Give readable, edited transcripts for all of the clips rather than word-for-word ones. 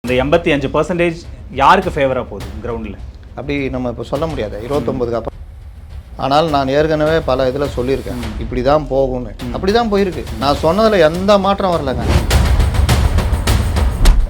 இந்த 85% யாருக்கு ஃபேவராக போகுது கிரவுண்டில்? அப்படி நம்ம இப்போ சொல்ல முடியாது 29க்கு அப்புறம். ஆனால் நான் ஏற்கனவே பல இதில் சொல்லியிருக்கேன், இப்படி தான் போகும்னு. அப்படி தான் போயிருக்கு. நான் சொன்னதில் எந்த மாற்றம் வரலைங்க.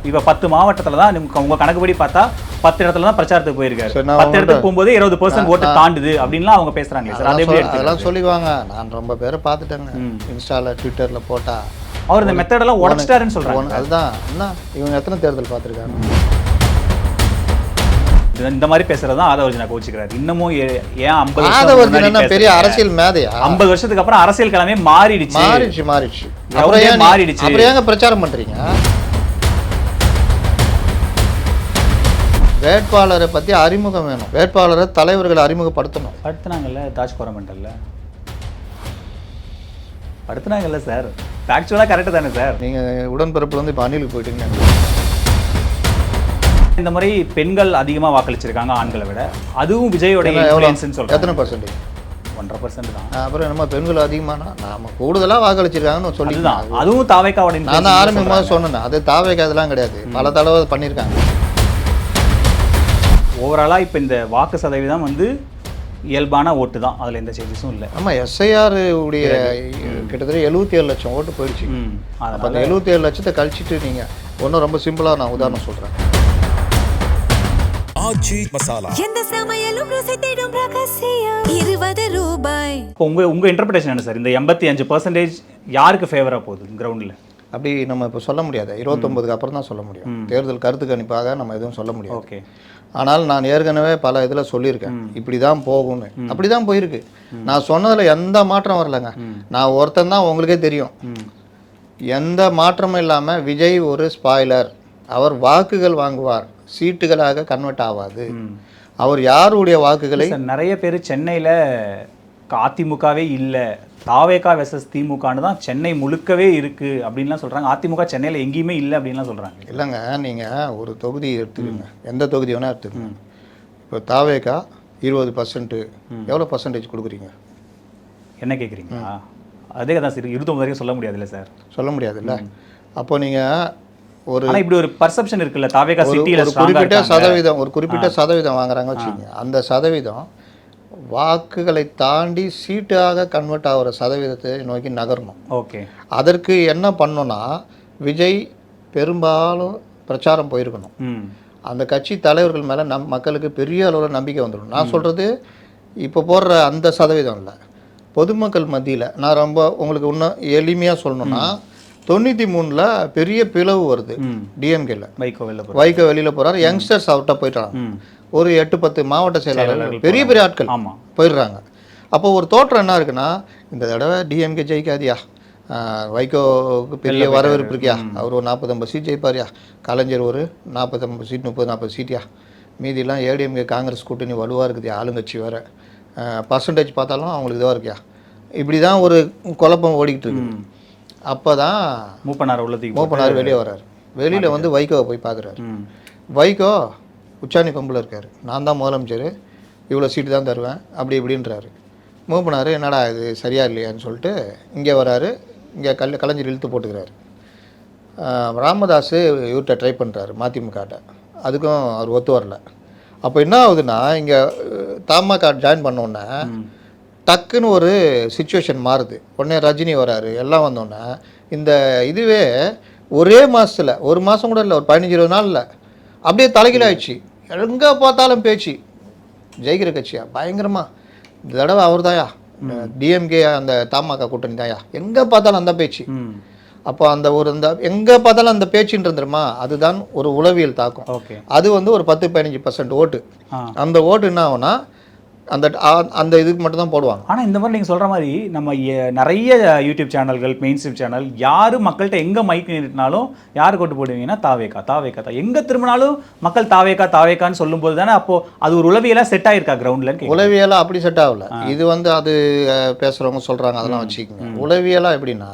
இப்போ 10 மாவட்டத்தில் தான் உங்கள் கணக்குப்படி பார்த்தா 10 இடத்துல தான் பிரச்சாரத்துக்கு போயிருக்காரு. 10 இடத்துக்கு போகும்போது 20% ஓட்டு தாண்டுது அப்படின்லாம் அவங்க பேசுகிறாங்களே சார், அதெல்லாம் சொல்லிவாங்க. நான் ரொம்ப பேரை பார்த்துட்டேங்க, இன்ஸ்டாவில் ட்விட்டரில் போட்டால். அவர் இந்த மெத்தடெல்லாம் உடச்சிட்டாருன்னு சொல்கிறாங்க. அதுதான் என்ன, இவங்க எத்தனை தேர்தல் பார்த்துருக்காங்க? இந்த மாதிரி பேசுறது தான் ஆதவர்ஜனா கோச்சிக்கிறாரு. இன்னமும் ஏன் 50 ஆதவர்ஜனா பெரிய அரசியல் மேதையா? 50 வருஷத்துக்கு அப்புறம் அரசியல் கிழமை மாறிடுச்சு. அப்புறம் ஏங்க பிரச்சாரம் பண்றீங்க? வேட்பாளரை பத்தி அறிமுகம் வேணும். வேட்பாளரை தலைவர்களை அறிமுகப்படுத்தணும். படுத்துனாங்கல்ல தாஜ் கோரமண்டல்ல, படுத்துனாங்கல்ல சார். ஃபேக்சுவலாக கரெக்டு தானே சார்? நீங்கள் உடன்பிறப்புல வந்து இப்போ அணிலுக்கு போயிட்டீங்க. இந்த மாதிரி பெண்கள் அதிகமாக வாக்களிச்சிருக்காங்க ஆண்களை விட. அதுவும் விஜயோட இன்ஃப்ளூயன்ஸ்னு சொல்கிறேன். எத்தனை பர்சன்டேஜ்? 1.5% தான். அப்புறம் நம்ம பெண்கள் அதிகமானா நாம கூடுதலாக வாக்களிச்சிருக்காங்கன்னு சொல்லி தான். அதுவும் தாவேக்காவோட. நான் தான் ஆரம்பமாக சொன்னேன், அது தாவேக்கா அதெல்லாம் கிடையாது, பல தடவை பண்ணியிருக்காங்க. ஓவராலாக இப்போ இந்த வாக்கு சதவீதம் வந்து இயல்பான ஓட்டு தான், அதில் எந்த சேஞ்சஸும் இல்லை. ஆமாம், எஸ்ஐஆர் உடைய கிட்டத்தட்ட 77 லட்சம் ஓட்டு போயிடுச்சு. அப்போ அந்த 77 லட்சத்தை கழிச்சிட்டு நீங்கள் ஒன்றும் ரொம்ப சிம்பிளாக நான் உதாரணம் சொல்கிறேன். எந்த சமையலும் ருசி தேடும் ரகசியம் 20 ரூபாய். இப்போ உங்கள் இன்டர்பிரேஷன் என்ன சார்? இந்த 85% யாருக்கு ஃபேவராக போகுது கிரவுண்டில்? அப்படி நம்ம இப்போ சொல்ல முடியாது. 29க்கு அப்புறம் தான் சொல்ல முடியும். தேர்தல் கருத்து கணிப்பாக நம்ம எதுவும் சொல்ல முடியாது. ஓகே. ஆனால் நான் ஏற்கனவே பல இதில் சொல்லியிருக்கேன், இப்படி தான் போகும்னு. அப்படி தான் போயிருக்கு. நான் சொன்னதில் எந்த மாற்றம் வரலைங்க. நான் ஒருத்தன் தான், உங்களுக்கே தெரியும். எந்த மாற்றமும் இல்லாமல் விஜய் ஒரு ஸ்பாய்லர். அவர் வாக்குகள் வாங்குவார், சீட்டுகளாக கன்வெர்ட் ஆகாது. அவர் யாருடைய வாக்குகளை நிறைய பேர் சென்னையில் அதிமுகவே இல்லை, தாவேகா வெர்சஸ் திமுகன்னு தான் சென்னை முழுக்கவே இருக்குது அப்படின்லாம் சொல்கிறாங்க. அதிமுக சென்னையில் எங்கேயுமே இல்லை அப்படின்லாம் சொல்கிறாங்க. இல்லைங்க, நீங்கள் ஒரு தொகுதி எடுத்துக்கோங்க, எந்த தொகுதி வேணால் எடுத்துக்கோங்க. இப்போ தாவேகா 20%, எவ்வளோ பர்சன்டேஜ் கொடுக்குறீங்க? என்ன கேட்குறீங்களா? அதே தான் சரி, 29 வரைக்கும் சொல்ல முடியாதுல்ல சார்? சொல்ல முடியாதுல்ல. அப்போ நீங்கள் ஒரு இப்படி ஒரு பர்செப்ஷன் இருக்குல்ல, தாவேகா சிட்டியில் ஒரு குறிப்பிட்ட சதவீதம் வாங்குறாங்க வச்சுக்கோங்க. அந்த சதவீதம் வாக்குகளை தாண்டி சீட்டாக கன்வெர்ட் ஆகிற சதவீதத்தை நோக்கி நகரணும். ஓகே. அதற்கு என்ன பண்ணணும்னா, விஜய் பெரும்பாலும் பிரச்சாரம் போயிருக்கணும். அந்த கட்சி தலைவர்கள் மேலே மக்களுக்கு பெரிய அளவில் நம்பிக்கை வந்துடும். நான் சொல்கிறது இப்போ போடுற அந்த சதவீதம் இல்லை, பொதுமக்கள் மத்தியில். நான் ரொம்ப உங்களுக்கு இன்னும் எளிமையாக சொல்லணும்னா, 93ல் பெரிய பிளவு வருது டிஎம்கேல. வைகோ வெளியில் போகிறார், யங்ஸ்டர்ஸ் அவர்கிட்ட போயிட்டாங்க. ஒரு 8-10 மாவட்ட செயலாளர்கள், பெரிய பெரிய ஆட்கள் போயிடுறாங்க. அப்போ ஒரு தோற்றம் என்ன இருக்குன்னா, இந்த தடவை டிஎம்கே ஜெயிக்காதியா, வைகோவுக்கு பெரிய வரவேற்பு இருக்கியா, அவர் ஒரு 40-50 சீட் ஜெயிப்பாரியா, கலைஞர் ஒரு 40-50 சீட் 30-40 சீட்டியா, மீதியெல்லாம் ஏடிஎம்கே காங்கிரஸ் கூட்டணி வலுவாக இருக்குதியா, ஆளுங்கட்சி வேறு, பர்சன்டேஜ் பார்த்தாலும் அவங்களுக்கு இதுவாக இருக்கியா. இப்படி தான் ஒரு குழப்பம் ஓடிக்கிட்டு இருக்கு. அப்போ தான் மூப்பனார் வெளியே வர்றாரு. வெளியில் வந்து வைகோவை போய் பார்க்குறாரு. வைகோ உச்சாணி கொம்பில் இருக்கார். நான் தான் முதலமைச்சர், இவ்வளோ சீட்டு தான் தருவேன் அப்படி இப்படின்றாரு. மூப்பனார் என்னடா இது சரியா இல்லையான்னு சொல்லிட்டு இங்கே வராரு. இங்கே கலைஞர் இழுத்து போட்டுக்கிறாரு. ராமதாஸ் இவர்கிட்ட ட்ரை பண்ணுறாரு, மதிமுகட்ட. அதுக்கும் அவர் ஒத்து வரல. அப்போ என்ன ஆகுதுன்னா, இங்கே தமாக ஜாயின் பண்ணோன்னே டக்குன்னு ஒரு சுச்சுவேஷன் மாறுது. உடனே ரஜினி வராரு, எல்லாம் வந்தோடனே இந்த இதுவே ஒரே மாதத்தில், ஒரு மாதம் கூட இல்லை, ஒரு 15-20 நாளில் அப்படியே தலைகீழாயிடுச்சு. எங்கே பார்த்தாலும் பேச்சு, ஜெயிக்கிற கட்சியா பயங்கரமாக. இந்த தடவை அவர் தாயா, டிஎம்கே அந்த தமாக கூட்டணி தாயா, எங்கே பார்த்தாலும் அந்த பேச்சு. அப்போ அந்த எங்கே பார்த்தாலும் அந்த பேச்சுன்னு தெரியுமா, அதுதான் ஒரு உளவியல் தாக்கம். அது வந்து ஒரு 10-15% ஓட்டு. அந்த ஓட்டு என்ன ஆகும்னா, அந்த இதுக்கு மட்டும் தான் போடுவாங்க. ஆனால் இந்த மாதிரி நீங்கள் சொல்கிற மாதிரி நம்ம நிறைய யூடியூப் சேனல்கள், மெயின் ஸ்ட்ரீம் சேனல், யார் மக்கள்கிட்ட எங்கே மைக் நிறுத்தினாலும் யார் கொண்டு போடுவீங்கன்னா தாவேக்கா எங்கே திரும்பினாலும் மக்கள் தாவேக்கான்னு சொல்லும்போது தானே அப்போது அது ஒரு உளவியலாக செட் ஆகிருக்கா கிரவுண்டில்? உளவியலாக அப்படி செட் ஆகல. இது வந்து அது பேசுகிறவங்க சொல்கிறாங்க, அதெல்லாம் வச்சுக்கோங்க. உளவியலாக எப்படின்னா,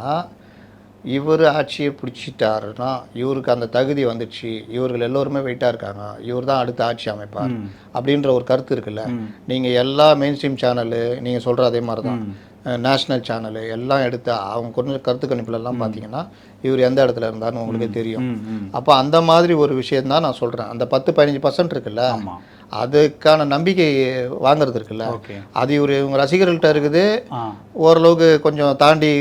இவர் ஆட்சியை பிடிச்சிட்டாருன்னா இவருக்கு அந்த தகுதி வந்துடுச்சு, இவர்கள் எல்லோருமே வெயிட்டாக இருக்காங்க, இவர் தான் அடுத்த ஆட்சி அமைப்பார் அப்படின்ற ஒரு கருத்து இருக்குல்ல. நீங்கள் எல்லா மெயின் ஸ்ட்ரீம் சேனலு நீங்கள் சொல்கிற அதே மாதிரி தான். நேஷ்னல் சேனலு எல்லாம் எடுத்து அவங்க கொஞ்சம் கருத்து கணிப்புலலாம் பார்த்தீங்கன்னா இவர் எந்த இடத்துல இருந்தாருன்னு உங்களுக்கே தெரியும். அப்போ அந்த மாதிரி ஒரு விஷயம் தான் நான் சொல்கிறேன். அந்த 10-15% இருக்குல்ல, அதுக்கான நம்பிக்கை வாங்குறது இருக்குல்ல, அது இவங்க ரசிகர்கள்ட்ட இருக்குது, ஓரளவுக்கு கொஞ்சம் தாண்டி.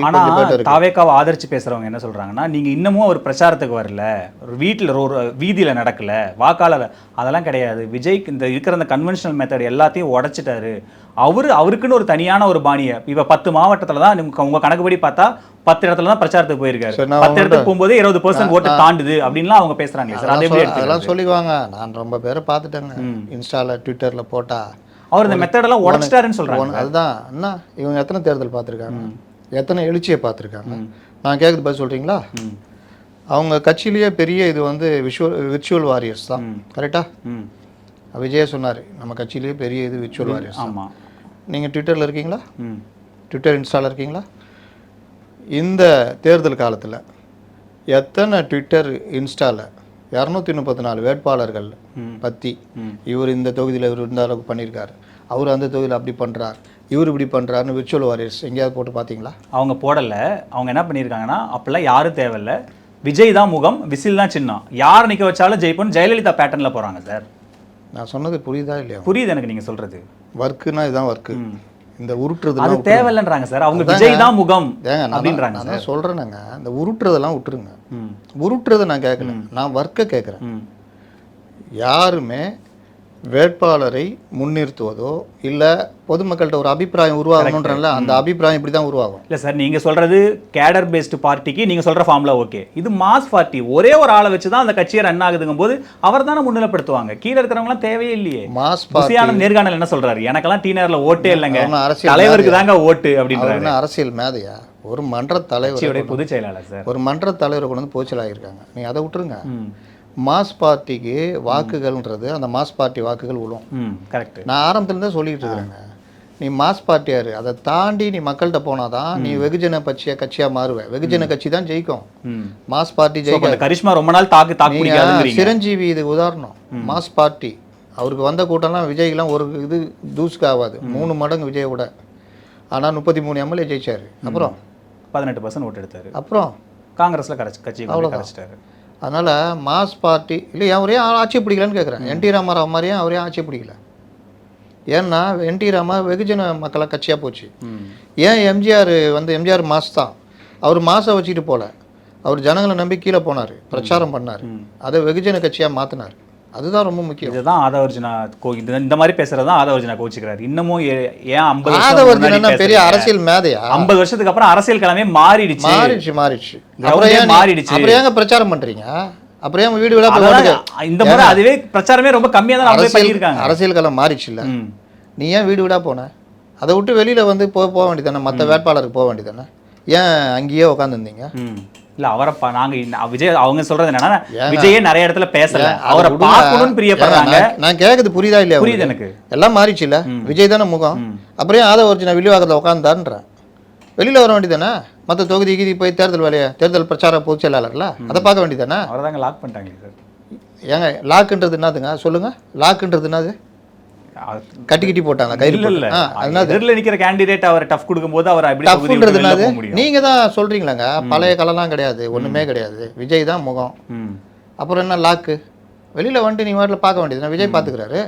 தாவேக்காவை ஆதரிச்சு பேசுறவங்க என்ன சொல்றாங்கன்னா, நீங்க இன்னமும் ஒரு பிரச்சாரத்துக்கு வரல, ஒரு வீட்டில் ஒரு வீதியில நடக்கல, வாக்காளர் அதெல்லாம் கிடையாது. விஜய் இந்த இருக்கிற அந்த கன்வென்ஷனல் மெத்தட் எல்லாத்தையும் உடைச்சிட்டாரு. அவருக்குன்னு ஒரு தனியான ஒரு பாணியை இப்ப 10 மாவட்டத்துல தான் உங்க கணக்குப்படி பார்த்தா 10 இடத்துல தான் பிரச்சாரத்துக்கு போயிருக்காரு. 10 இடத்துக்கு போகும்போது 20% ஓட்டு தாண்டுது அப்படின்லாம் அவங்க பேசுறாங்க சார். அதெல்லாம் சொல்லிவாங்க. நான் ரொம்ப பேரை பார்த்துட்டேங்க இன்ஸ்டால ட்விட்டர்ல போட்டா. அவர் இந்த மெத்தடெல்லாம் உடைச்சிட்டாருன்னு சொல்றாங்க. அதுதான் என்ன, இவங்க எத்தனை தேர்தல் பார்த்துருக்காங்க, எத்தனை எழுச்சியை பார்த்துருக்காங்க? நான் கேட்குறது பதில் சொல்றீங்களா? அவங்க கட்சியிலேயே பெரிய இது வந்து விர்ச்சுவல் வாரியர்ஸ் தான். கரெக்டா? விஜய் சொன்னார் நம்ம கட்சியிலேயே பெரிய இது விர்ச்சுவல் வாரியர்ஸ். ஆமாம். நீங்கள் ட்விட்டரில் இருக்கீங்களா? ட்விட்டர் இன்ஸ்டாவில் இருக்கீங்களா? இந்த தேர்தல் காலத்தில் எத்தனை ட்விட்டர் இன்ஸ்டாவில் 234 வேட்பாளர்கள் பற்றி இவர் இந்த தொகுதியில் இவர் இந்த அளவுக்கு பண்ணியிருக்காரு, அவர் அந்த தொகுதியில் அப்படி பண்ணுறார், இவர் இப்படி பண்ணுறாருன்னு விர்ச்சுவல் வாரியர்ஸ் எங்கேயாவது போட்டு பார்த்தீங்களா? அவங்க போடலை. அவங்க என்ன பண்ணியிருக்காங்கன்னா, அப்போல்லாம் யாரும் தேவையில்லை, விஜய் தான் முகம், விசில் தான் சின்னம், யார் நிற்க வச்சாலும் ஜெயிப்போம், ஜெயலலிதா பேட்டர்னில் போகிறாங்க சார். நான் சொன்னது புரியுதா இல்லையா? புரியுது எனக்கு நீங்கள் சொல்கிறது. ஒர்க்குன்னா இதுதான் ஒர்க்கு. இந்த உருட்டுறது அது தேவையில்லைன்றாங்க சார். அவங்க விஜய் தான் முகம் அப்படின்றாங்க. நான் சொல்கிறேன்னாங்க, இந்த உருட்டுறதெல்லாம் விட்டுருங்க. உருட்டுறதை நான் கேட்கல, நான் ஒர்க்கை கேட்குறேன். யாருமே வேட்பாளரை முன்னிறுத்துவதோ இல்லை பொதுமக்கள்கிட்ட ஒரு அபிப்பிராயம் உருவாகணுன்றல, அந்த அபிப்பிராயம் இப்படி தான் உருவாகும். இல்லை சார், நீங்கள் சொல்கிறது கேடர் பேஸ்டு பார்ட்டிக்கு நீங்கள் சொல்கிற ஃபார்முலா ஓகே. இது மாஸ் பார்ட்டி, ஒரே ஒரு ஆளை வச்சு தான் அந்த கட்சியை ரன் ஆகுதுங்கும் போது அவர் தானே முன்னிலைப்படுத்துவாங்க. கீழே இருக்கிறவங்களாம் தேவையே இல்லையே. மாஸ் பார்ட்டி நேர்காணல் என்ன சொல்கிறாரு, எனக்கெல்லாம் டி நேரில் ஓட்டே இல்லைங்க, தலைவருக்கு தாங்க ஓட்டு அப்படின்றாங்க. அரசியல் மேதையா? ஒரு மன்ற தலைவர், பொதுச் செயலாளர் சார், ஒரு மன்ற தலைவரை கொண்டு வந்து பொதுச்செயலாகிருக்காங்க. நீங்கள் அதை விட்டுருங்க. மாஸ் பார்ட்டிக்கு வாக்குகள்ன்றது அந்த மாஸ் பார்ட்டி வாக்குகள் விழும். கரெக்ட். நான் ஆரம்பத்துலேருந்து சொல்லிட்டு இருக்கிறேங்க, நீ மாஸ் பார்ட்டியாரு, அதை தாண்டி நீ மக்கள்கிட்ட போனாதான் நீ வெகுஜன கட்சியாக மாறுவேன். வெகுஜன கட்சி தான் ஜெயிக்கும், மாஸ் பார்ட்டி ஜெயிக்கும். கரிஷ்மா ரொம்ப நாள் சிரஞ்சீவி இது உதாரணம். மாஸ் பார்ட்டி அவருக்கு வந்த கூட்டம்லாம் விஜய்க்கெல்லாம் ஒரு இது தூசுக்கு ஆகாது, 3 மடங்கு விஜயை விட. ஆனால் 33 எம்எல்ஏ ஜெயிச்சாரு. அப்புறம் 18% ஓட்டு எடுத்தாரு. அப்புறம் காங்கிரஸில் கட்சி அவ்வளோதான். அதனால் மாஸ் பார்ட்டி இல்லை, அவரே ஆட்சி பிடிக்கலன்னு கேட்குறேன். என்டி ராமராவ் மாதிரியே அவரே ஆட்சி பிடிக்கல. ஏன்னா என்டி ராமா வெகுஜன மக்களை கட்சியாக போச்சு. ஏன் எம்ஜிஆர் வந்து எம்ஜிஆர் மாஸ் தான், அவர் மாசை வச்சுக்கிட்டு போல, அவர் ஜனங்களை நம்பி கீழே போனார், பிரச்சாரம் பண்ணார், அதை வெகுஜன கட்சியாக மாற்றினார். அதுதான் ரொம்ப முக்கியம். இதுதான் ஆதவர்ஜுனா இந்த மாதிரி பேசுறதுதான் ஆதவர்ஜுனா கோச்சிக்கிறாரு. இன்னமும் ஏன் 50 ஆதவர்ஜுனா பெரிய அரசியல் மேதையா? 50 வருஷத்துக்கு அப்புறம் அரசியல் கிழமை மாறிடுச்சு. அப்புறம் ஏங்க பிரச்சாரம் பண்றீங்க? அப்புறம் ஏன் வீடு வீடா இந்த முறை அதுவே பிரச்சாரமே ரொம்ப கம்மியா தான் பண்ணியிருக்காங்க. அரசியல் களம் மாறிடுச்சு இல்ல, நீ ஏன் வீடு வீடா போன? அதை விட்டு வெளியில வந்து போக வேண்டியதானே, மற்ற வேட்பாளருக்கு போக வேண்டியதானே, ஏன் அங்கேயே உட்காந்துருந்தீங்க? இல்ல அவரை நாங்க விஜய் அவங்க சொல்றது என்னன்னா, விஜயே நிறைய இடத்துல பேசல, அவரை பார்க்கணும்னு பிரியப்படுறாங்க. நான் கேக்குது புரியுதா இல்லையா? புரியுது எனக்கு. எல்லாம் மாறிச்சு இல்ல, விஜய் தானே முகம். அப்புறம் ஆதவர்ஜுனா வில்லிவாக்கத்தில் உட்காந்துதான்ற, வெளியில வர வேண்டியதானே, மற்ற தொகுதிக்கு போய் தேர்தல் வேலையை, தேர்தல் பிரச்சார பொதுச் செயலாளர்ல அதை பார்க்க வேண்டியதானே. அவரை தாங்க லாக் பண்ணிட்டாங்க சார். ஏங்க லாக்குன்றது என்னதுங்க சொல்லுங்க? லாக்குன்றது என்னது? கட்டி போட்டாங்க கையில் நிக்கிற கேண்டிடேட் அவர் டஃப் கொடுக்கும்போது அவர் டஃப்ன்றதுனால நீங்க தான் சொல்றீங்களாங்க, பழைய கலெல்லாம் கிடையாது, ஒண்ணுமே கிடையாது, விஜய் தான் முகம். அப்புறம் என்ன லாக்கு? வெளியில வந்துட்டு நீ வாட்டில் பார்க்க வேண்டியது, விஜய் பார்த்துக்கிறாரு,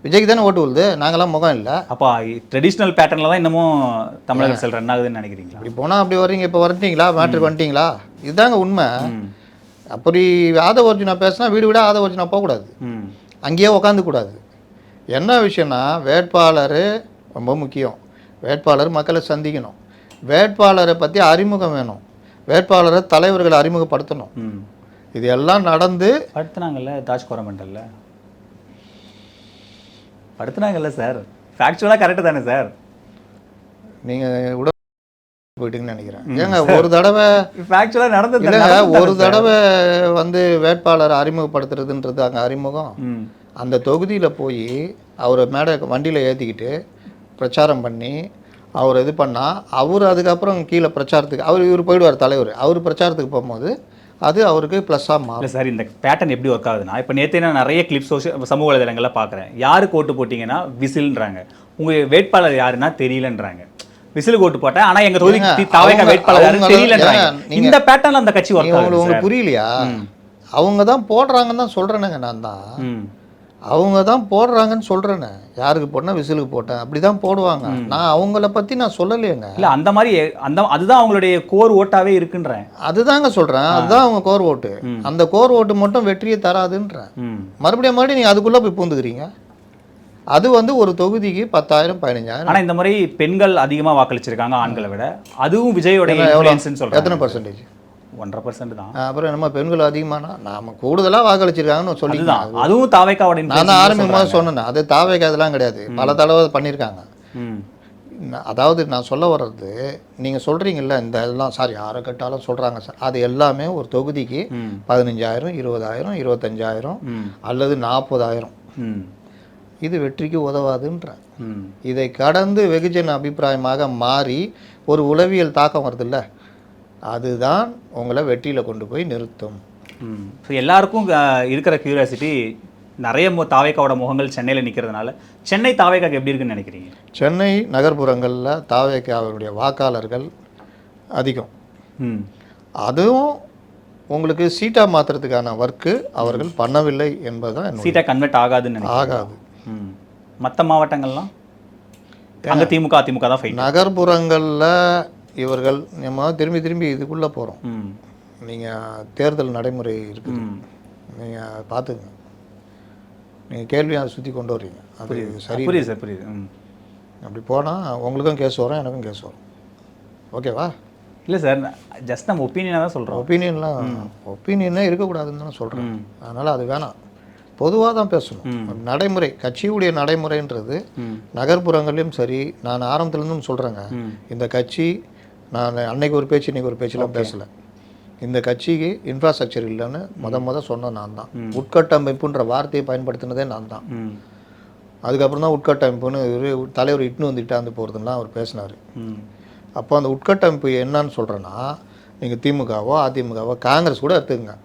விஜய்க்கு தானே ஓட்டு விழுது, நாங்களாம் முகம் இல்லை. அப்போ ட்ரெடிஷ்னல் பேட்டர்ல தான் இன்னமும் தமிழக செல் ரன் ஆகுதுன்னு நினைக்கிறீங்களா? இப்படி போனால் அப்படி வர்றீங்க, இப்போ வந்துட்டீங்களா, மேட்ருக்கு வந்துட்டீங்களா, இதுதாங்க உண்மை. அப்படி ஆதவர்ஜுனா பேசினா வீடு விட ஆதவர்ஜுனா போகக்கூடாது, அங்கேயே உட்காந்துக்கூடாது. என்ன விஷயம்னா வேட்பாளர் ரொம்ப முக்கியம். வேட்பாளர் மக்களை சந்திக்கணும், வேட்பாளரை பற்றி அறிமுகம் வேணும், வேட்பாளரை தலைவர்களை அறிமுகப்படுத்தணும். இது எல்லாம் நடந்து படுத்துனாங்கல்ல தாஜ் கோரமண்டல்ல படுத்துனாங்கல்ல சார். ஃபேக்சுவலாக கரெக்டு தானே சார்? நீங்கள் உடல் போயிட்டீங்கன்னு நினைக்கிறேன். ஏங்க ஒரு தடவை ஃபேக்சுவலாக நடந்தது இல்லைங்க, ஒரு தடவை வந்து வேட்பாளரை அறிமுகப்படுத்துறதுன்றது அங்கே அறிமுகம். அந்த தொகுதியில் போய் அவரை வண்டியில் ஏற்றிக்கிட்டு பிரச்சாரம் பண்ணி அவர் இது பண்ணால், அவர் அதுக்கப்புறம் கீழே பிரச்சாரத்துக்கு இவர் போயிடுவார் தலைவர், அவர் பிரச்சாரத்துக்கு போகும்போது அது அவருக்கு ப்ளஸ்ஸாக மாறும். சார் இந்த பேட்டர்ன் எப்படி ஒர்க் ஆகுதுன்னா, இப்போ நேற்று நான் நிறைய கிளிப்ஸ் சமூக வலைதளங்களில் பார்க்குறேன். யாருக்கு ஓட்டு போட்டிங்கன்னா விசில்ன்றாங்க, உங்கள் வேட்பாளர் யாருன்னா தெரியலன்றாங்க. விசிலுக்கு ஓட்டு போட்டேன் ஆனா எங்க தொகுதி ஏங்க, தாவேக்கா அவங்க- வேட்பாளர் அவங்க- தெரியலன்றாங்க. ஏங்க, இந்த பேட்டர்ன்ல அந்த கட்சி ஒர்க் ஆகுது உங்களுக்கு சார். புரியலையா? அவங்க தான் போடுறாங்கன்னு தான் சொல்கிறேனுங்க. நான் தான் ம். அவங்க தான் போடுறாங்கன்னு சொல்கிறேன்னு. யாருக்கு போட்டேன், விசிலுக்கு போட்டேன், அப்படி தான் போடுவாங்க. நான் அவங்கள பற்றி நான் சொல்லலையேங்க. இல்ல அந்த மாதிரி அதுதான் அவங்களுடைய கோர் ஓட்டாவே இருக்குன்றேன். அதுதாங்க சொல்கிறேன். அதுதான் அவங்க கோர் ஓட்டு. அந்த கோர் ஓட்டு மட்டும் வெற்றியை தராதுன்றேன். ம். மறுபடியும் நீங்கள் அதுக்குள்ளே போய் பூந்துக்கிறீங்க. அது வந்து ஒரு தொகுதிக்கு 10,000 15,000. ஆனா இந்த மாதிரி பெண்கள் அதிகமா வாக்களிச்சிருக்காங்க ஆண்களை விட. அதுவும் விஜயோட எவ்வளோ? இன்ஃப்ளூயன்ஸ்னு சொல்றாங்க. எத்தனை பர்சன்டேஜ்? 1.5% தான். அப்புறம் நம்ம பெண்கள் அதிகமானா நாம கூடுதலாக வாக்களிச்சிருக்காங்கன்னு சொல்லி அதுதான் அதுவும் தாவேக்காவோட நான் தான் ஆரம்பிக்கும் போது சொன்னேன். அது தாவேக்கா அதெல்லாம் கிடையாது. பல தடவை பண்ணியிருக்காங்க. ம். அதாவது நான் சொல்ல வர்றது, நீங்கள் சொல்கிறீங்கல்ல இந்த எல்லாம் சார் யாரை கேட்டாலும் சொல்கிறாங்க சார், அது எல்லாமே ஒரு தொகுதிக்கு 15,000 20,000 25,000 அல்லது 40,000. ம். இது வெற்றிக்கு உதவாதுன்ற. ம். இதை கடந்து வெகுஜன அபிப்பிராயமாக மாறி ஒரு உளவியல் தாக்கம் வருதுல்ல, அதுதான் உங்களை வெற்றியில் கொண்டு போய் நிறுத்தும். ஸோ எல்லாருக்கும் இருக்கிற கியூரியாசிட்டி நிறைய தாவேக்காவோட முகங்கள் சென்னையில் நிற்கிறதுனால சென்னை தாவேக்காக்கு எப்படி இருக்குன்னு நினைக்கிறீங்க? சென்னை நகர்ப்புறங்களில் தாவேக்காவுடைய வாக்காளர்கள் அதிகம். ம். அதுவும் உங்களுக்கு சீட்டாக மாற்றுறதுக்கான ஒர்க்கு அவர்கள் பண்ணவில்லை என்பதுதான் என்னுடைய சீட்டா கன்வெர்ட் ஆகாதுன்னு நினைக்கிறேன். ஆகாது. மற்ற மாவட்டங்கள்லாம் அங்கே திமுக அதிமுக தான் ஃபைட். நகர்ப்புறங்களில் இவர்கள் நம்ம திரும்பி திரும்பி இதுக்குள்ளே போகிறோம். ம். நீங்கள் தேர்தல் நடைமுறை இருக்குது, நீங்கள் பார்த்துங்க. நீங்கள் கேள்வியை அதை சுற்றி கொண்டு வர்றீங்க. அது சரி. புரியுது சார், புரியுது. அப்படி போனால் உங்களுக்கும் கேஸ் வரும், எனக்கும் கேஸ் வரும். ஓகேவா? இல்லை சார், ஜஸ்ட் நம்ம ஒப்பீனியனாக தான் சொல்கிறோம். ஒப்பீனியனே இருக்கக்கூடாதுன்னு தான் சொல்கிறேன். அதனால் அது வேணாம். பொதுவாக தான் பேசணும். நடைமுறை, கட்சியுடைய நடைமுறைன்றது நகர்ப்புறங்களையும் சரி. நான் ஆரம்பத்துலேருந்தும் சொல்கிறேங்க, இந்த கட்சி நான் அன்னைக்கு ஒரு பேச்சு இன்றைக்கி ஒரு பேச்செலாம் பேசலை. இந்த கட்சிக்கு இன்ஃப்ராஸ்ட்ரக்சர் இல்லைன்னு சொன்னேன் நான் தான். உட்கட்டமைப்புன்ற வார்த்தையை பயன்படுத்தினதே நான் தான். அதுக்கப்புறம் தான் உட்கட்டமைப்புன்னு தலைவர் இட்டுன்னு வந்துட்டாந்து போகிறதுலாம் அவர் பேசினார். அப்போ அந்த உட்கட்டமைப்பு என்னன்னு சொல்கிறேன்னா, நீங்கள் திமுகவோ அதிமுகவோ காங்கிரஸ் கூட எடுத்துக்கங்க.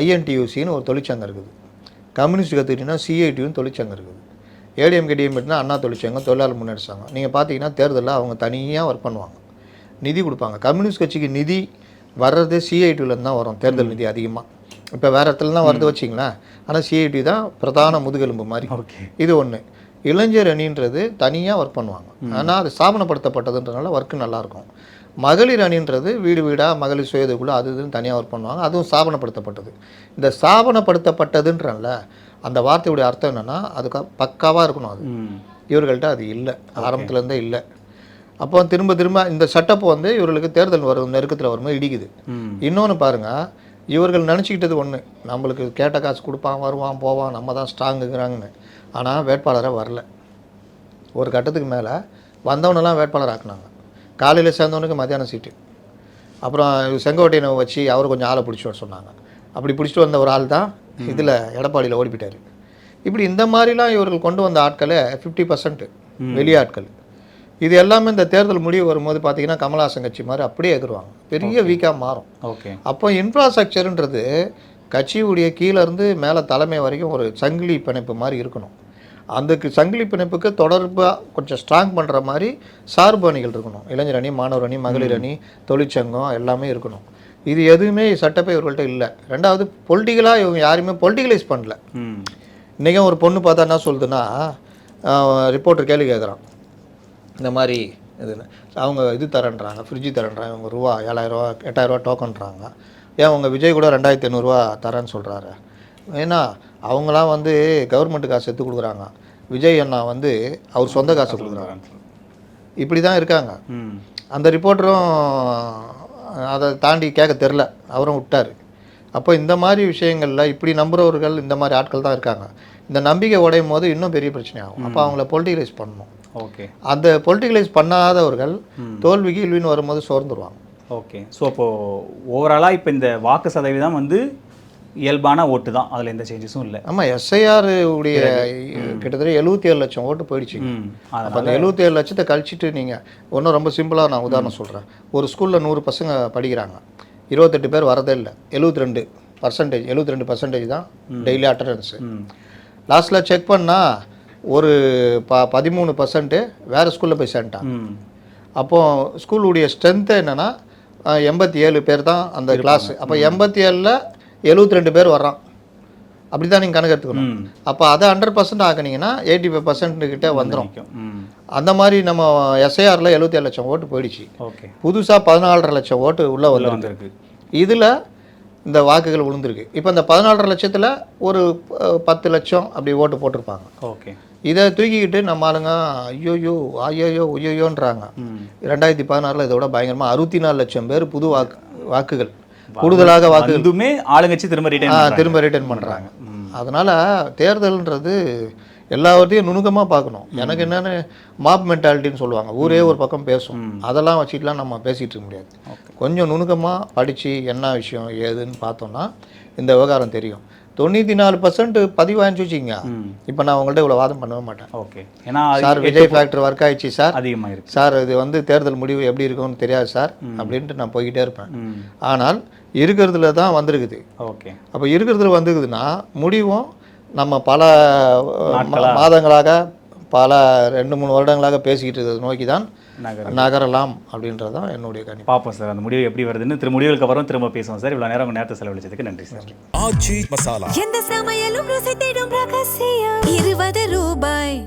ஐஎன்டியூசின்னு ஒரு தொழிற்சங்கம் இருக்குது. கம்யூனிஸ்ட் கற்றுக்கிட்டிங்கன்னா சிஐடியூன்னு தொழிற்சங்கம் இருக்குது. ஏடிஎம்கே டிஎம்கேனா அண்ணா தொழிற்சங்கம், தொழிலாளர் முன்னேற்ற சங்கம். நீங்கள் பார்த்தீங்கன்னா தேர்தலில் அவங்க தனியாக ஒர்க் பண்ணுவாங்க, நிதி கொடுப்பாங்க. கம்யூனிஸ்ட் கட்சிக்கு நிதி வர்றது சிஐடியூலேருந்து தான் வரும். தேர்தல் நிதி அதிகமாக இப்போ வேறு இடத்துல தான் வருது வச்சிங்களேன். ஆனால் சிஐடி தான் பிரதான முதுகெலும்பு மாதிரி. இது ஒன்று. இளைஞர் அணின்றது தனியாக ஒர்க் பண்ணுவாங்க, ஆனால் அது ஸ்தாபனப்படுத்தப்பட்டதுன்றனால ஒர்க்கு நல்லாயிருக்கும். மகளிர் அணின்றது வீடு வீடாக மகளிர் சுயதுக்குள்ளே அது இதுன்னு தனியாக ஒர்க் பண்ணுவாங்க, அதுவும் ஸ்தாபனப்படுத்தப்பட்டது. இந்த ஸ்தாபனப்படுத்தப்பட்டதுன்றல அந்த வார்த்தையுடைய அர்த்தம் என்னென்னா அதுக்கு பக்காவாக இருக்கணும். அது இவர்கள்ட்ட அது இல்லை, ஆரம்பத்துலேருந்தே இல்லை. அப்போ திரும்ப திரும்ப இந்த செட்டப் வந்து இவர்களுக்கு தேர்தல் வரும் நெருக்கத்தில் வரும்போது இடிக்குது. இன்னொன்று பாருங்கள், இவர்கள் நினச்சிக்கிட்டது ஒன்று, நம்மளுக்கு கேட்ட காசு கொடுப்பான், வருவான், போவான், நம்ம தான் ஸ்ட்ராங்குங்கிறாங்கன்னு. ஆனால் வேட்பாளரை வரல. ஒரு கட்டத்துக்கு மேலே வந்தவனெல்லாம் வேட்பாளர் ஆக்குனாங்க. காலையில் சேர்ந்தவனுக்கு மத்தியானம் சீட்டு. அப்புறம் செங்கோட்டையனை வச்சு அவர் கொஞ்சம் ஆளை பிடிச்சி வர சொன்னாங்க. அப்படி பிடிச்சிட்டு வந்த ஒரு ஆள் தான் இதில் எடப்பாடியில் ஓடிப்பிட்டார். இப்படி இந்த மாதிரிலாம் இவர்கள் கொண்டு வந்த ஆட்களை 50% வெளியாட்கள். இது எல்லாமே இந்த தேர்தல் முடிவு வரும்போது பார்த்தீங்கன்னா கமல்ஹாசன் கட்சி மாதிரி அப்படியே எதிர்வாங்க, பெரிய வீக்காக மாறும். ஓகே. அப்போ இன்ஃப்ராஸ்ட்ரக்சருன்றது கட்சியுடைய கீழேருந்து மேலே தலைமை வரைக்கும் ஒரு சங்கிலி பிணைப்பு மாதிரி இருக்கணும். அந்த சங்கிலி பிணைப்புக்கு தொடர்பாக கொஞ்சம் ஸ்ட்ராங் பண்ணுற மாதிரி சார்பு அணிகள் இருக்கணும். இளைஞர் அணி, மாணவர் அணி, மகளிர் அணி, தொழிற்சங்கம் எல்லாமே இருக்கணும். இது எதுவுமே சட்டப்பை இவர்கள்ட்ட இல்லை. ரெண்டாவது, பொலிட்டிக்கலாக இவங்க யாருமே பொலிட்டிக்கலைஸ் பண்ணல. இன்றைக்கும் ஒரு பொண்ணு பார்த்தா என்ன சொல்லுதுன்னா, ரிப்போர்ட்டர் கேள்வி கேட்குறான், இந்த மாதிரி இதுன்னு. அவங்க இது தரேன்றாங்க, ஃப்ரிட்ஜு தரேன்றாங்க, இவங்க ரூபா 7,000 8,000 டோக்கன்றாங்க. ஏன் உங்கள் விஜய் கூட 2,500 தரேன்னு சொல்கிறாரு. ஏன்னா அவங்களாம் வந்து கவர்மெண்ட்டு காசு எடுத்து கொடுக்குறாங்க, விஜய் அண்ணா வந்து அவர் சொந்த காசு கொடுக்குறாங்க. இப்படி தான் இருக்காங்க. அந்த ரிப்போர்ட்டரும் அதை தாண்டி கேட்க தெரில, அவரும் விட்டார். அப்போ இந்த மாதிரி விஷயங்களில் இப்படி நம்புறவர்கள் இந்த மாதிரி ஆட்கள் தான் இருக்காங்க. இந்த நம்பிக்கை உடையும் போது இன்னும் பெரிய பிரச்சனை ஆகும். அப்போ அவங்கள பொலிட்டிகலைஸ் பண்ணணும். ஓகே. அந்த பொலிட்டிகலைஸ் பண்ணாதவர்கள் தோல்விக்கு இல்வின்னு வரும்போது சோர்ந்துருவாங்க. ஓகே. ஸோ அப்போது ஓவராலாக இப்போ இந்த வாக்கு சதவீதம் வந்து இயல்பான ஓட்டு தான், அதில் எந்த சேஞ்சஸும் இல்லை. ஆமாம், எஸ்ஐஆர் உடைய கிட்டத்தட்ட 77 லட்சம் ஓட்டு போயிடுச்சு. அப்போ அந்த 77 லட்சத்தை கழிச்சிட்டு நீங்கள் ஒன்றும் ரொம்ப சிம்பிளாக நான் உதாரணம் சொல்கிறேன். ஒரு ஸ்கூலில் 100 பசங்க படிக்கிறாங்க, 28 பேர் வரதே இல்லை, 72% தான் டெய்லி அட்டண்டன்ஸு. லாஸ்ட்டில் செக் பண்ணால் ஒரு 13% வேறு ஸ்கூலில் போய் சேர்ந்துட்டான். அப்போது ஸ்கூலுடைய ஸ்ட்ரென்த்து என்னென்னா 87 பேர் தான் அந்த கிளாஸ். அப்போ 87ல் 72 பேர் வர்றான். அப்படி தான் நீங்கள் கணக்கு எடுத்துக்கணும். அப்போ அதை 100% ஆக்குனீங்கன்னா 85% கிட்ட வந்துடும். அந்த மாதிரி நம்ம எஸ்ஐஆரில் 77 லட்சம் ஓட்டு போயிடுச்சு. ஓகே. புதுசாக 14.5 லட்சம் ஓட்டு உள்ளே வந்துருக்கு. இதில் இந்த வாக்குகள் விழுந்திருக்கு. இப்போ இந்த 14.5 லட்சத்தில் ஒரு 10 லட்சம் அப்படி ஓட்டு போட்டிருப்பாங்க. ஓகே. இதை தூக்கிக்கிட்டு நம்ம ஆளுங்க ஐயோயோன்றாங்க. 2016 இதோட பயங்கரமாக 64 லட்சம் பேர் புது வாக்குகள் கூடுதலாக வாக்குகளுமே ஆளுங்கட்சி திரும்ப ரிட்டர்ன் பண்ணுறாங்க. அதனால் தேர்தல்ன்றது எல்லாவற்றையும் நுணுக்கமாக பார்க்கணும். எனக்கு என்னென்னு மாப் மென்டாலிட்டின்னு சொல்லுவாங்க, ஊரே ஒரு பக்கம் பேசும், அதெல்லாம் வச்சுட்டுலாம் நம்ம பேசிகிட்டு இருக்க முடியாது. கொஞ்சம் நுணுக்கமாக படித்து என்ன விஷயம் ஏதுன்னு பார்த்தோம்னா இந்த விவகாரம் தெரியும். 94% பதிவாயின்னு வச்சுக்கிங்க. இப்போ நான் உங்கள்கிட்ட இவ்வளோ வாதம் பண்ணவே மாட்டேன். ஓகே. ஏன்னா சார் விஜய் ஃபேக்டர் ஒர்க் ஆயிடுச்சு சார், அதிகமாக இருக்கு சார், இது வந்து தேர்தல் முடிவு எப்படி இருக்கும்னு தெரியாது சார் அப்படின்ட்டு நான் போய்கிட்டே இருப்பேன். ஆனால் இருக்கிறதுல தான் வந்திருக்குது. ஓகே. அப்போ இருக்கிறதுல வந்துருக்குதுன்னா முடிவும் நம்ம பல மாதங்களாக பல 2-3 வருடங்களாக பேசிக்கிட்டு இருக்கிறது நோக்கி தான் நகரலாம் அப்படின்றது தான் என்னுடைய கணிப்பு. பார்ப்போம் சார் அந்த முடிவு எப்படி வருதுன்னு. முடிவுகளுக்கு அப்புறம் திரும்ப பேசுவோம் சார். இவ்வளோ நேரம் உங்கள் நேரத்தை செலவழிச்சதுக்கு நன்றி சார். ஆச்சி மசாலா. எந்த சமையலும் ருசி தேடும் ரகசியம். 20 ரூபாய்.